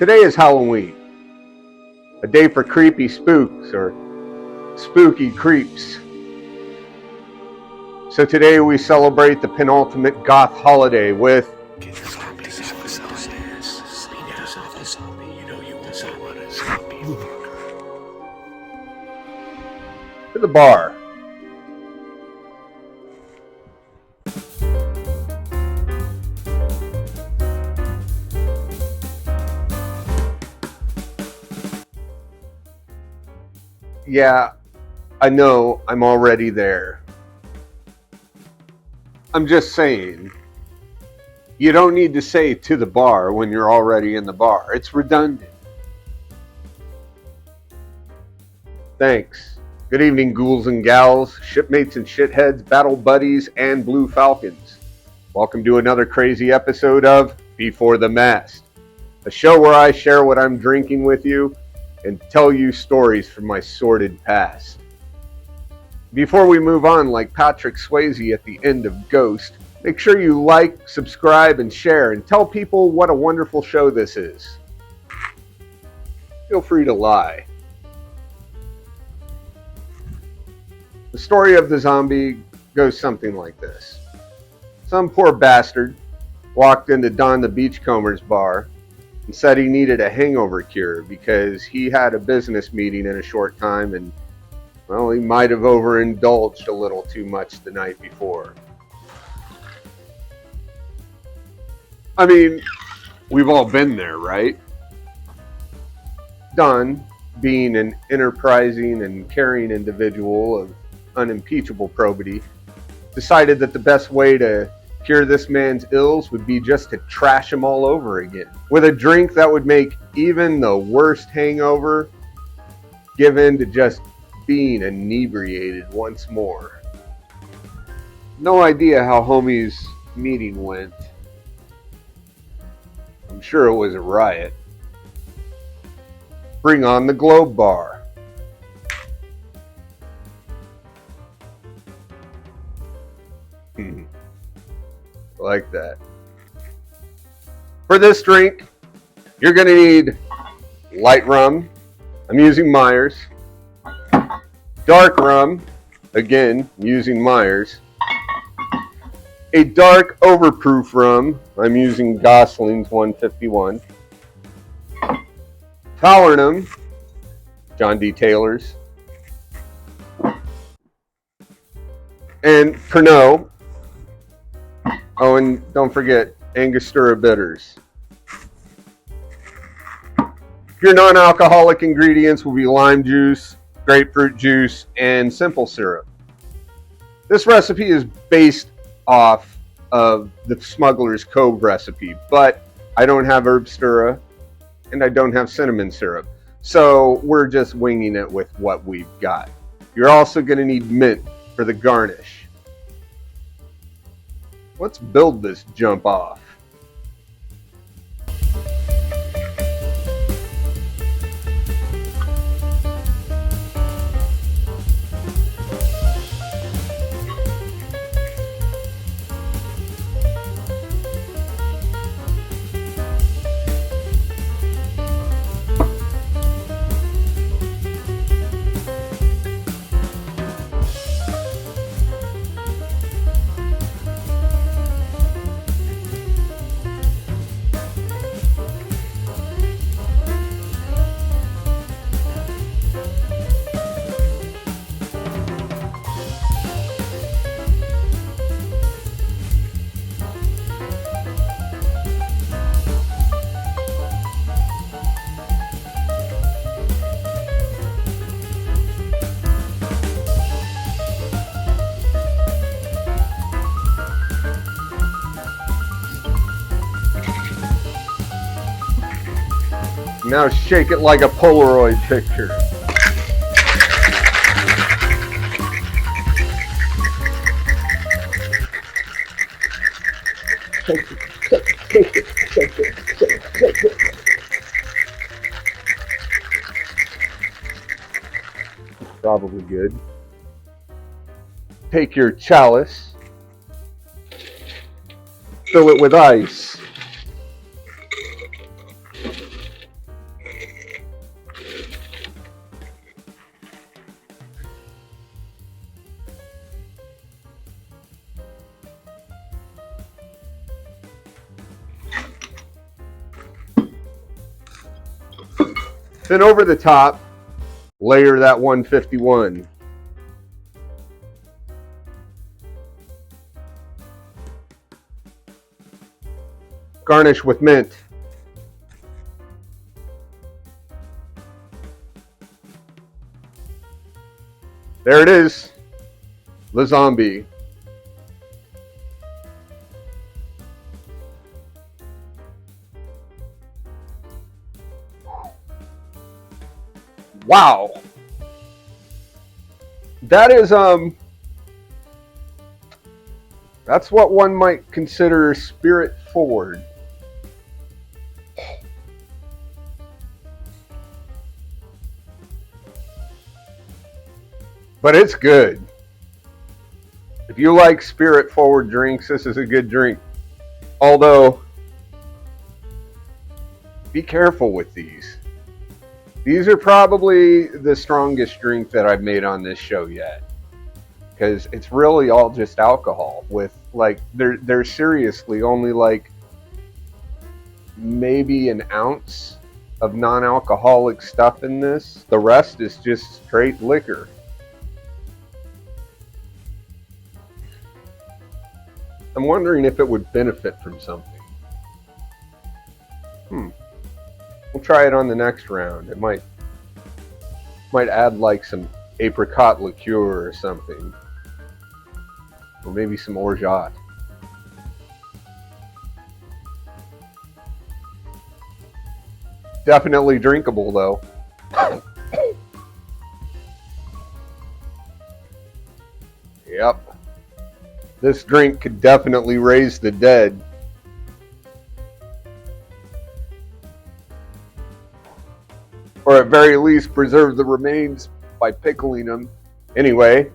Today is Halloween, a day for creepy spooks or spooky creeps. So today we celebrate the penultimate goth holiday with to the bar. Yeah, I know I'm already there. I'm just saying, you don't need to say to the bar when you're already in the bar. It's redundant. Thanks. Good evening, ghouls and gals, shipmates and shitheads, battle buddies, and blue falcons. Welcome to another crazy episode of Before the Mast, a show where I share what I'm drinking with you and tell you stories from my sordid past. Before we move on, like Patrick Swayze at the end of Ghost, make sure you like, subscribe, and share, and tell people what a wonderful show this is. Feel free to lie. The story of the zombie goes something like this. Some poor bastard walked into Don the Beachcomber's bar and said he needed a hangover cure because he had a business meeting in a short time and, well, he might have overindulged a little too much the night before. I mean, we've all been there, right? Don, being an enterprising and caring individual of unimpeachable probity, decided that the best way to cure this man's ills would be just to trash him all over again, with a drink that would make even the worst hangover give in to just being inebriated once more. No idea how homie's meeting went. I'm sure it was a riot. Bring on the Globe Bar. Like that. For this drink, you're going to need light rum. I'm using Myers. Dark rum. Again, I'm using Myers. A dark overproof rum. I'm using Gosling's 151. Tauernum. John D. Taylor's. And Pernod. Oh, and don't forget Angostura bitters. Your non-alcoholic ingredients will be lime juice, grapefruit juice, and simple syrup. This recipe is based off of the Smuggler's Cove recipe, but I don't have herbstura and I don't have cinnamon syrup. So we're just winging it with what we've got. You're also going to need mint for the garnish. Let's build this jump off. Now shake it like a Polaroid picture. Shake it. Probably good. Take your chalice, fill it with ice. Then over the top, layer that 151. Garnish with mint. There it is, the zombie. Wow. That is, that's what one might consider spirit forward. But it's good. If you like spirit forward drinks, this is a good drink. Although, be careful with these. These are probably the strongest drink that I've made on this show yet. Because it's really all just alcohol with like, there's seriously only like maybe an ounce of non-alcoholic stuff in this. The rest is just straight liquor. I'm wondering if it would benefit from something. We'll try it on the next round. It might add like some apricot liqueur or something. Or maybe some orgeat. Definitely drinkable though. Yep. This drink could definitely raise the dead. Or at very least preserve the remains by pickling them. Anyway,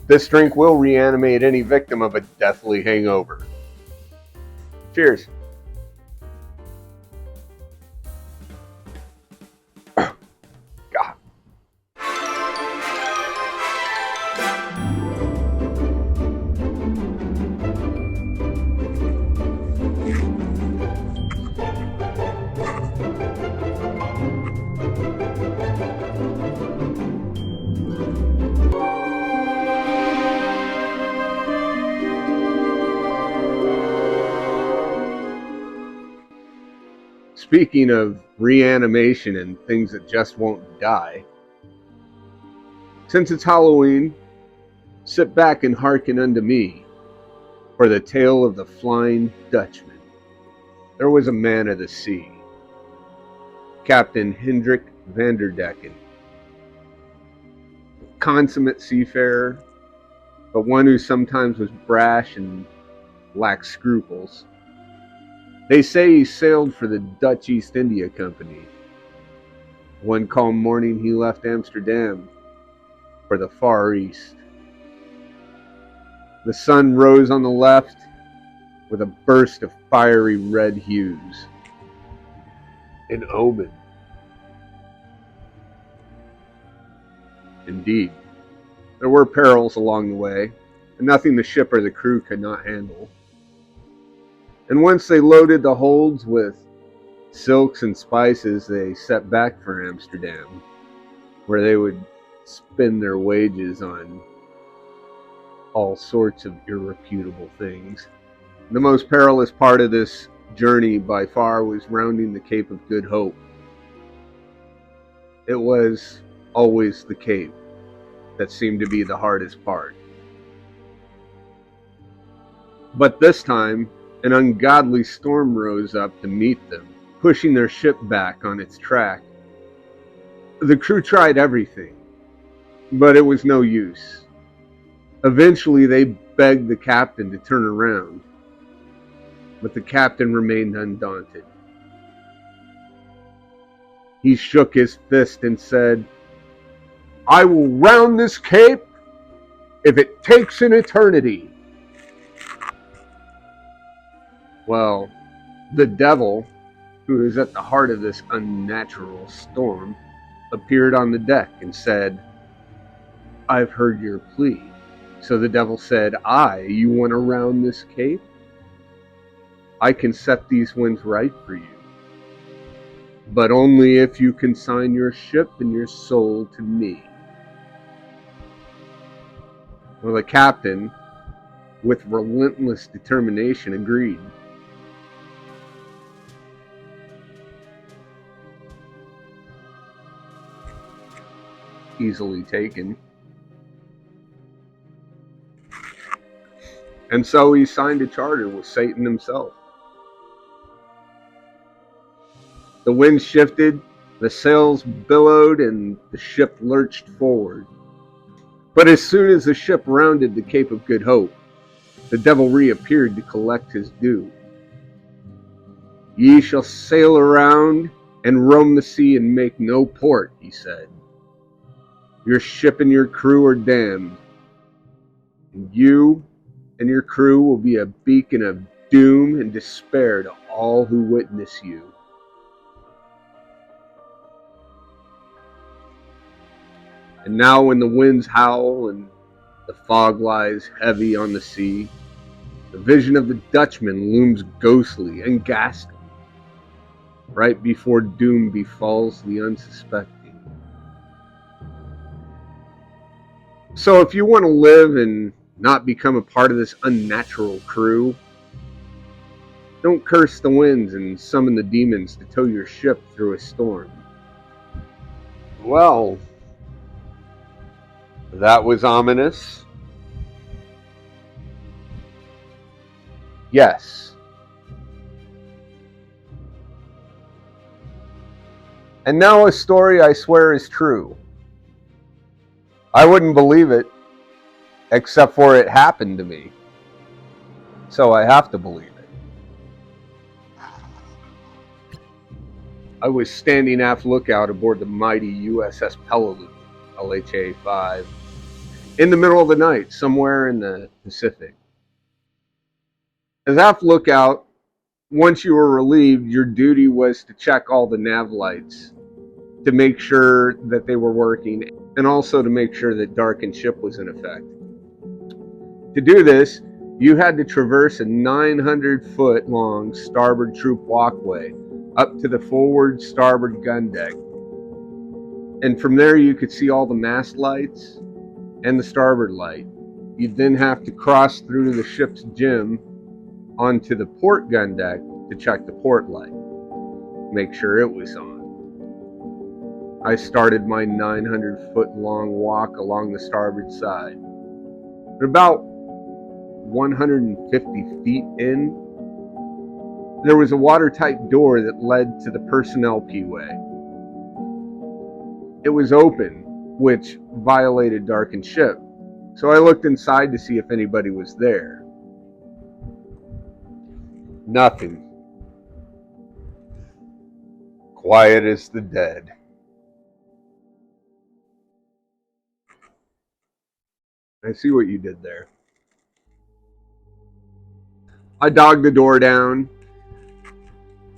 this drink will reanimate any victim of a deathly hangover. Cheers. God. Speaking of reanimation and things that just won't die, since it's Halloween, sit back and hearken unto me for the tale of the Flying Dutchman. There was a man of the sea, Captain Hendrik Vanderdecken, consummate seafarer, but one who sometimes was brash and lacked scruples. They say he sailed for the Dutch East India Company. One calm morning he left Amsterdam for the Far East. The sun rose on the left with a burst of fiery red hues. An omen. Indeed, there were perils along the way, and nothing the ship or the crew could not handle. And once they loaded the holds with silks and spices, they set back for Amsterdam, where they would spend their wages on all sorts of irreputable things. The most perilous part of this journey by far was rounding the Cape of Good Hope. It was always the Cape that seemed to be the hardest part. But this time, an ungodly storm rose up to meet them, pushing their ship back on its track. The crew tried everything, but it was no use. Eventually, they begged the captain to turn around, but the captain remained undaunted. He shook his fist and said, "I will round this cape if it takes an eternity." Well, the devil, who is at the heart of this unnatural storm, appeared on the deck and said, "I've heard your plea." So the devil said, "You want to round this cape? I can set these winds right for you." but only if you consign your ship and your soul to me. Well, the captain, with relentless determination, agreed. Easily taken. And so he signed a charter with Satan himself. The wind shifted, the sails billowed, and the ship lurched forward. But as soon as the ship rounded the Cape of Good Hope, the devil reappeared to collect his due. Ye shall sail around and roam the sea and make no port, he said. Your ship and your crew are damned, and you and your crew will be a beacon of doom and despair to all who witness you. And now when the winds howl and the fog lies heavy on the sea, the vision of the Dutchman looms ghostly and ghastly, right before doom befalls the unsuspecting. So if you want to live and not become a part of this unnatural crew, don't curse the winds and summon the demons to tow your ship through a storm. Well, that was ominous. Yes. And now a story I swear is true. I wouldn't believe it, except for it happened to me. So I have to believe it. I was standing aft lookout aboard the mighty USS Peleliu, LHA-5, in the middle of the night, somewhere in the Pacific. As aft lookout, once you were relieved, your duty was to check all the nav lights to make sure that they were working, and also to make sure that darkened ship was in effect. To do this, you had to traverse a 900-foot long starboard troop walkway up to the forward starboard gun deck. And from there you could see all the mast lights and the starboard light. You'd then have to cross through the ship's gym onto the port gun deck to check the port light, make sure it was on. I started my 900-foot long walk along the starboard side. At about 150 feet in, there was a watertight door that led to the personnel P-way. It was open, which violated darkened ship, so I looked inside to see if anybody was there. Nothing. Quiet as the dead. I see what you did there. I dogged the door down.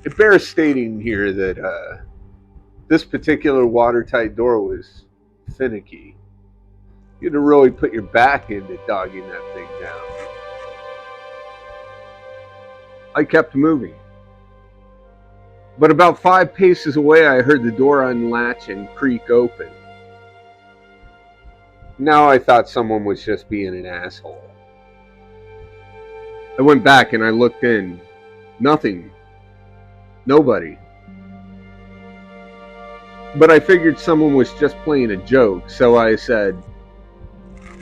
It bears stating here that this particular watertight door was finicky. You had to really put your back into dogging that thing down. I kept moving. But about 5 paces away, I heard the door unlatch and creak open. Now I thought someone was just being an asshole. I went back and I looked in. Nothing. Nobody. But I figured someone was just playing a joke, so I said,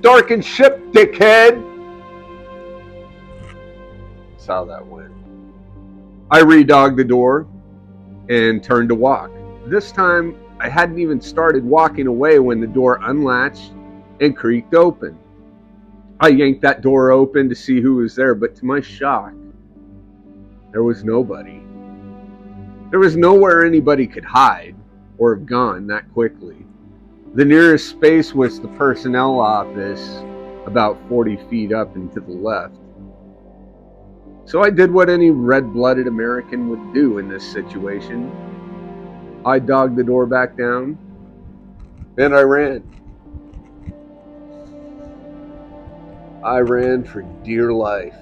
"Darkened ship, dickhead!" That's how that went. I re-dogged the door and turned to walk. This time, I hadn't even started walking away when the door unlatched and creaked open. I yanked that door open to see who was there, but to my shock, there was nobody. There was nowhere anybody could hide or have gone that quickly. The nearest space was the personnel office, about 40 feet up and to the left. So I did what any red-blooded American would do in this situation. I dogged the door back down, and I ran. I ran for dear life.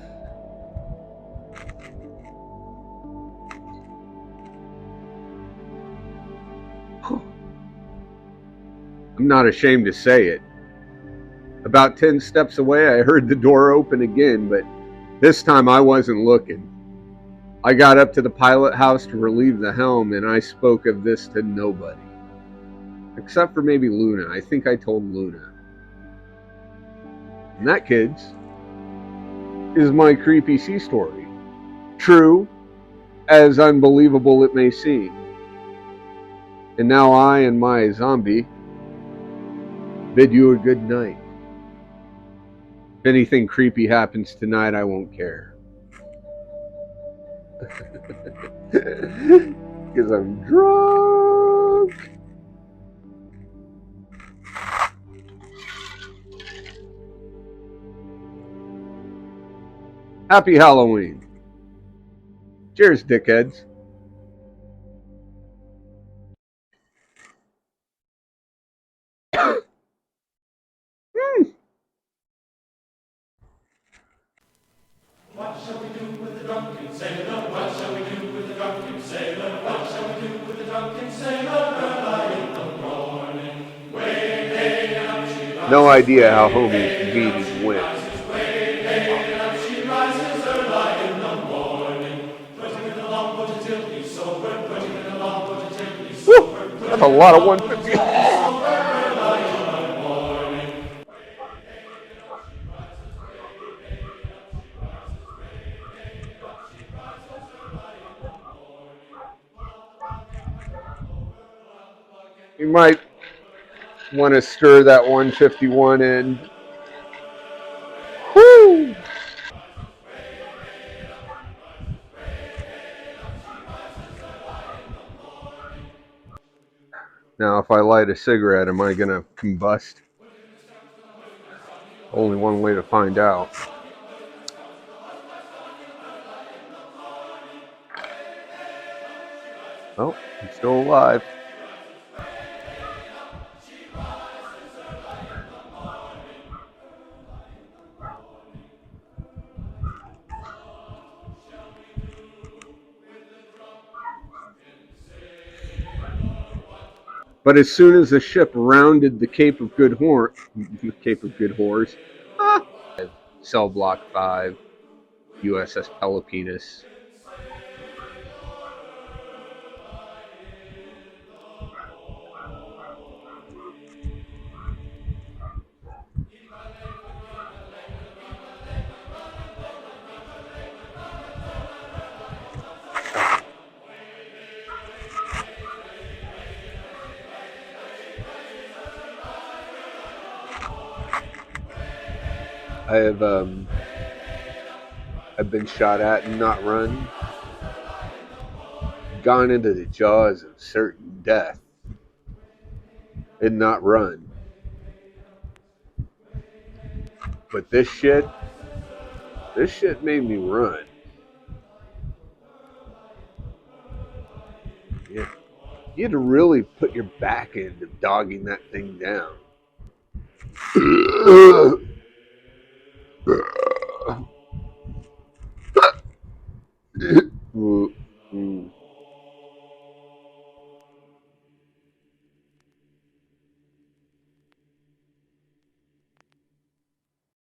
I'm not ashamed to say it. About 10 steps away, I heard the door open again, but this time I wasn't looking. I got up to the pilot house to relieve the helm, and I spoke of this to nobody. Except for maybe Luna. I think I told Luna. And that, kids, is my creepy sea story. True, as unbelievable it may seem. And now I and my zombie bid you a good night. If anything creepy happens tonight, I won't care. Because I'm drunk. Happy Halloween. Cheers, dickheads. What shall we do with the drunken sailor? What shall we do with the drunken sailor? What shall we do with the drunken sailor? Early in the morning, way day and up she rises. No idea how homie's meeting went. Way day and up she rises early in the morning. Putting in the longboat until he's sober. Putting in the longboat until he's sober. That's a lot of 150. You might want to stir that 151 in. Woo! Now, if I light a cigarette, am I going to combust? Only one way to find out. Oh, I'm still alive. But as soon as the ship rounded the Cape of Good Horrors, Cell Block 5, USS Peloponnes. I've been shot at and not run, gone into the jaws of certain death and not run. But this shit made me run. Yeah. You had to really put your back into dogging that thing down.